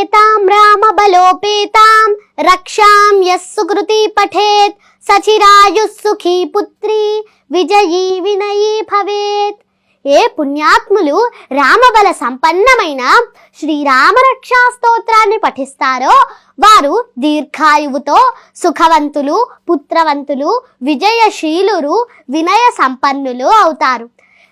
ఏతాం రామ బలోపేతాం రక్షాం యస్సు కృతి పఠేత్ సచిరాయు సుఖీ పుత్రి విజయీ వినయీ భవేత్. ఏ పుణ్యాత్ములు రామబల సంపన్నమైన శ్రీరామరక్షా స్తోత్రాన్ని పఠిస్తారో వారు దీర్ఘాయువుతో సుఖవంతులు, పుత్రవంతులు, విజయశీలురు, వినయ సంపన్నులు అవుతారు.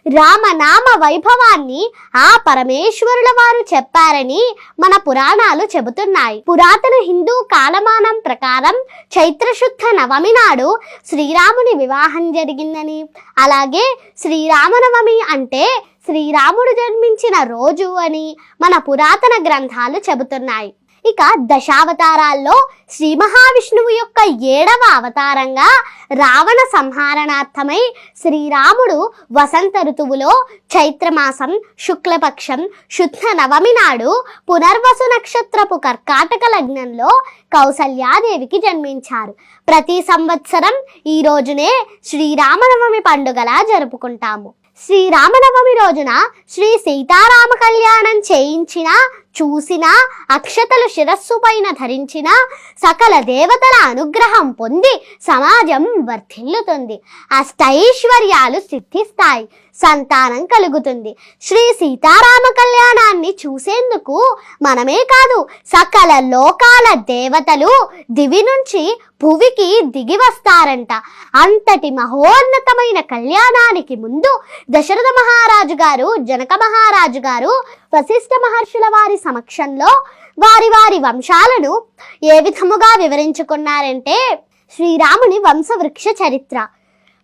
రామనామ వైభవాన్ని ఆ పరమేశ్వరుల వారు చెప్పారని మన పురాణాలు చెబుతున్నాయి. పురాతన హిందూ కాలమానం ప్రకారం చైత్రశుద్ధ నవమి నాడు శ్రీరాముని వివాహం జరిగిందని, అలాగే శ్రీరామనవమి అంటే శ్రీరాముడు జన్మించిన రోజు అని మన పురాతన గ్రంథాలు చెబుతున్నాయి. ఇక దశావతారాల్లో శ్రీ మహావిష్ణువు యొక్క 7వ అవతారంగా రావణ సంహారణార్థమై శ్రీరాముడు వసంత ఋతువులో చైత్రమాసం శుక్లపక్షం శుద్ధ నవమి నాడు పునర్వసు నక్షత్రపు కర్కాటక లగ్నంలో కౌసల్యాదేవికి జన్మించారు. ప్రతి సంవత్సరం ఈ రోజునే శ్రీరామనవమి పండుగలా జరుపుకుంటాము. శ్రీరామనవమి రోజున శ్రీ సీతారామ కళ్యాణం చేయించిన, చూసిన, అక్షతలు శిరస్సు పైన ధరించిన సకల దేవతల అనుగ్రహం పొంది సమాజం వర్ధిల్లుతుంది, అష్టైశ్వర్యాలు సిద్ధిస్తాయి, సంతానం కలుగుతుంది. శ్రీ సీతారామ కళ్యాణాన్ని చూసేందుకు మనమే కాదు సకల లోకాల దేవతలు దివి నుంచి భువికి దిగి వస్తారంట. అంతటి మహోన్నతమైన కళ్యాణానికి ముందు దశరథ మహారాజు గారు, జనక మహారాజు గారు వశిష్ఠ మహర్షుల వారి సమక్షంలో వారి వారి వంశాలను ఏ విధముగా వివరించుకున్నారంటే, శ్రీరాముని వంశవృక్ష చరిత్ర.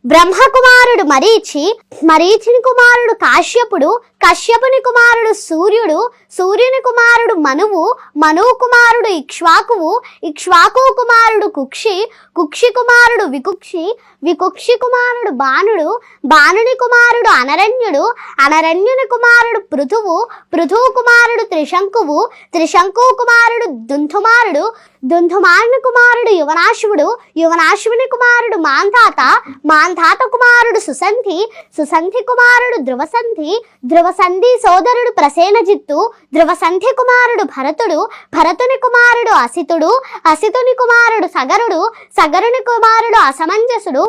బ్రహ్మకుమారుడు మరీచి, మరీచిని కుమారుడు కాశ్యపుడు, కశ్యపుని కుమారుడు సూర్యుడు, సూర్యుని కుమారుడు మనువు, మనువు కుమారుడు ఇక్ష్వాకువు, ఇక్ష్వాకు కుమారుడు కుక్షి, కుక్షి కుమారుడు వికుక్షి, వికుక్షి కుమారుడు బాణుడు, బాణుని కుమారుడు అనరణ్యుడు, అనరణ్యుని కుమారుడు పృథువు, పృథువు కుమారుడు త్రిశంకువు, త్రిశంకు కుమారుడు దుంధుమారుడు, దుంధుమారుని కుమారుడు యువనాశ్వుడు, యువనాశ్వుని కుమారుడు మాంధాత, మాంధాత కుమారుడు సుసంధి, సుసంధి కుమారుడు ధ్రువసంధి, ధ్రువసంధి సోదరుడు ప్రసేనజిత్తు, ధ్రువసంధి కుమారుడు భరతుడు, భరతుని కుమారుడు అసితుడు, అసితుని కుమారుడు సగరుడు, సగరుని కుమారుడు అసమంజసుడు,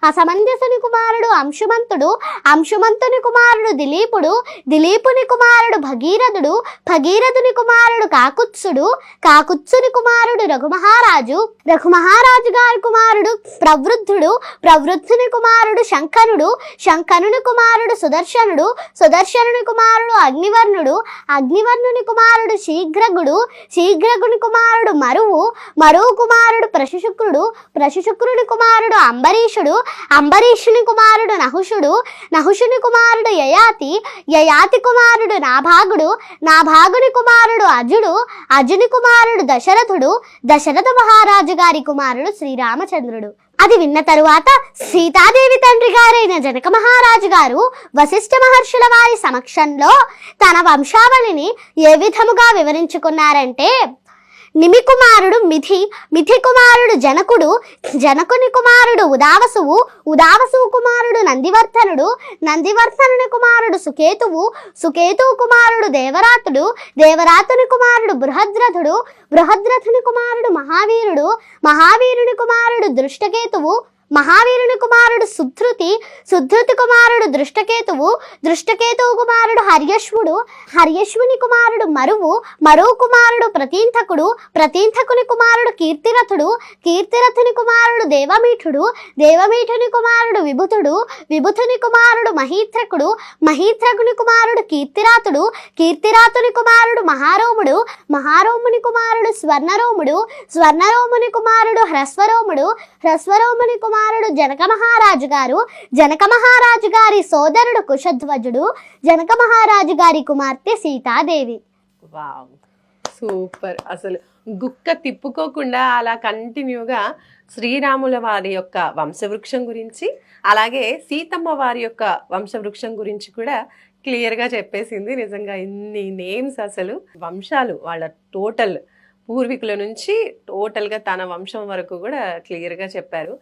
అసమంజసుని కుమారుడు అంశుమంతుడు, అంశుమంతుని కుమారుడు దిలీపుడు, దిలీపుని కుమారుడు భగీరథుడు, భగీరథుని కుమారుడు కాకుత్సుడు, కాకుత్సుని కుమారుడు రఘుమహారాజు, రఘుమహారాజు గారి కుమారుడు ప్రవృద్ధుడు, ప్రవృద్ధుని కుమారుడు శంకనుడు, శంకనుని కుమారుడు సుదర్శనుడు, సుదర్శనుని కుమారుడు అగ్నివర్ణుడు, అగ్నివర్ణుని కుమారుడు శీఘ్రగుడు, శీఘ్రగుని కుమారుడు మరువు, మరువు కుమారుడు ప్రశుశుక్రుడు, ప్రశుశుక్రుని కుమారుడు అంబరీషుడు, అంబరీషుని కుమారుడు నహుషుడు, నహుషుని కుమారుడు యయాతి, యయాతి కుమారుడు నాభాగుడు, నాభాగుని కుమారుడు అజుడు, అజుని కుమారుడు దశరథుడు, దశరథ మహారాజు గారి కుమారుడు శ్రీరామచంద్రుడు. అది విన్న తరువాత సీతాదేవి తండ్రి గారైన జనక మహారాజు గారు వశిష్ఠ మహర్షుల వారి సమక్షంలో తన వంశావళిని ఏ విధముగా వివరించుకున్నారంటే, నిమి కుమారుడు మిథి, మిథి కుమారుడు జనకుడు, జనకుని కుమారుడు ఉదావసువు, ఉదావసువు కుమారుడు నందివర్ధనుడు, నందివర్ధనుని కుమారుడు సుకేతువు, సుకేతువు కుమారుడు దేవరాతుడు, దేవరాతుని కుమారుడు బృహద్రథుడు, బృహద్రథుని కుమారుడు మహావీరుడు, మహావీరుని కుమారుడు దృష్టకేతువు, మహావీరుని కుమారుడు సుధృతి, సుధృతి కుమారుడు దృష్టకేతువు, దృష్టకేతువు కుమారుడు హర్యశ్వుడు, హర్యశ్వుని కుమారుడు మరువు, మరువు కుమారుడు ప్రతీంథకుడు, ప్రతీంథకుని కుమారుడు కీర్తిరథుడు, కీర్తిరథుని కుమారుడు దేవమీఠుడు, దేవమీఠుని కుమారుడు విభుతుడు, విభుతుని కుమారుడు మహీత్రకుడు, మహీత్రకుని కుమారుడు కీర్తిరాతుడు, కీర్తిరాతుని కుమారుడు మహారోముడు, మహారోముని కుమారుడు స్వర్ణరోముడు, స్వర్ణరోముని కుమారుడు హ్రస్వరోముడు, హ్రస్వరోముని కుమారుడు జనక మహారాజు గారు, జనక మహారాజు గారి సోదరుడు కుశధ్వజుడు, జనక మహారాజు గారి కుమార్తె సీతాదేవి. Wow, super. అసలు గుక్క తిప్పుకోకుండా అలా కంటిన్యూగా శ్రీరాముల వారి యొక్క వంశవృక్షం గురించి, అలాగే సీతమ్మ వారి యొక్క వంశవృక్షం గురించి కూడా క్లియర్గా చెప్పేసింది. నిజంగా ఇన్ని నేమ్స్, అసలు వంశాలు వాళ్ళ టోటల్ పూర్వీకుల నుంచి టోటల్గా తన వంశం వరకు కూడా క్లియర్గా చెప్పారు.